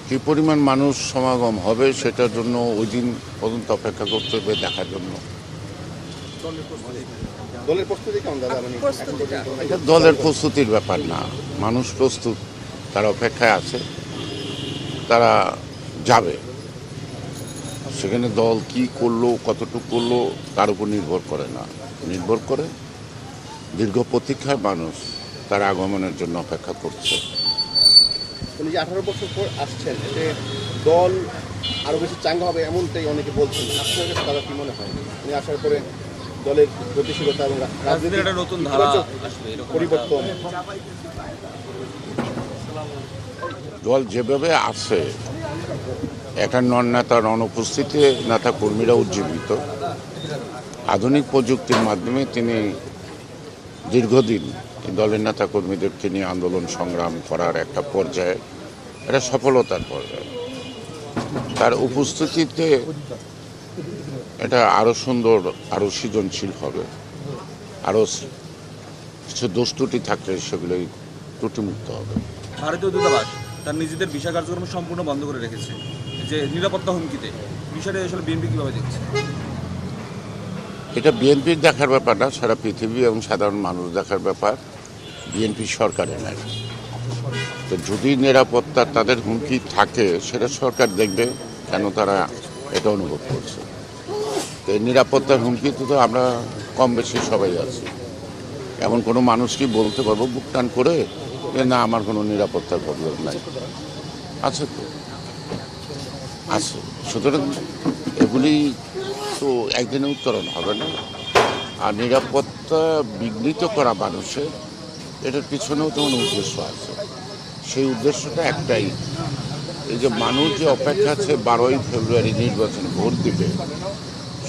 কী পরিমাণ মানুষ সমাগম হবে সেটার জন্য ওই দিন পর্যন্ত অপেক্ষা করতে হবে দেখার জন্য। দলের প্রস্তুতি কেমন দাদা? মানে প্রস্তুতিটা এটা দলের প্রস্তুতির ব্যাপার না, মানুষ প্রস্তুত, তারা অপেক্ষায় আছে, তারা যাবে। সেখানে দল কি করলো, কতটুকু করলো তার উপর নির্ভর করে না, নির্ভর করে দীর্ঘ প্রতীক্ষায় মানুষ তার আগমনের জন্য অপেক্ষা করছে। উনি যে 18 বছর পর আসছেন, এতে দল আরো বেশি চাঙ্গা হবে এমনটাই অনেকে বলছেন। আপনার কাছে দাদা কি মনে হয় উনি আসার পরে দলের গতিশীলতা এবং রাজনীতির একটা নতুন ধারা আসবে, এরকম পরিবর্তন? দল যেভাবে আছে, একটা নন নেতার অনুপস্থিতি নেতা কর্মীরা উজ্জীবিত, আধুনিক প্রযুক্তির মাধ্যমে তিনি দীর্ঘদিন এই দলের নেতা কর্মীদেরকে নিয়ে আন্দোলন সংগ্রাম করার একটা পর্যায়ে, একটা সফলতার পর্যায়ে, তার উপস্থিতিতে এটা আরও সুন্দর, আরও সৃজনশীল হবে, আরও কিছু দোষ ত্রুটি থাকলে সেগুলোই ত্রুটিমুক্ত হবে। ভারতীয় দূতাবাস তার নিজেদের ভিসা কার্যক্রম সম্পূর্ণ বন্ধ করে রেখেছে, যে নিরাপত্তা হুমকিতে। বিষয়টা আসলে বিএনপি কীভাবে দেখছে? এটা বিএনপির দেখার ব্যাপার না, সারা পৃথিবী এবং সাধারণ মানুষ দেখার ব্যাপার, বিএনপি সরকারের নাই। তো যদি নিরাপত্তা তাদের হুমকি থাকে সেটা সরকার দেখবে কেন তারা এটা অনুভব করছে। তো এই নিরাপত্তার হুমকিতে তো আমরা কম বেশি সবাই আছি। এমন কোনো মানুষ কি বলতে পারবো বুক টান করে যে না আমার কোনো নিরাপত্তার প্রবলেম নাই? আছে তো, আছে। সুতরাং এগুলি তো একদিনে উত্তরণ হবে না। আর নিরাপত্তা বিঘ্নিত করা মানুষের, এটার পিছনেও তো কোনো উদ্দেশ্য আছে। সেই উদ্দেশ্যটা একটাই, এই যে মানুষ যে অপেক্ষা আছে 12ই ফেব্রুয়ারি নির্বাচনে ভোট দিবে,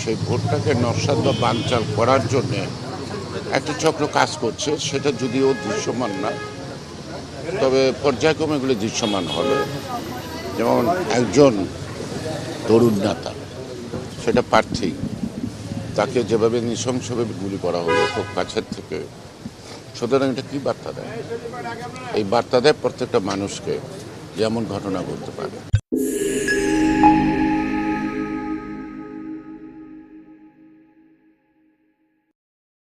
সেই ভোটটাকে নস্যাৎ বা বানচাল করার জন্যে একটা চক্র কাজ করছে। সেটা যদিও দৃশ্যমান না, তবে পর্যায়ক্রমে এগুলি দৃশ্যমান হবে। যেমন একজন তরুণ নেতা, সেটা প্রার্থী, তাকে যেভাবে নৃশংসভাবে গুলি করা হলো খুব কাছের থেকে, সুতরাং এটা কী বার্তা দেয়? এই বার্তা দেয় প্রত্যেকটা মানুষকে যে এমন ঘটনা ঘটতে পারে।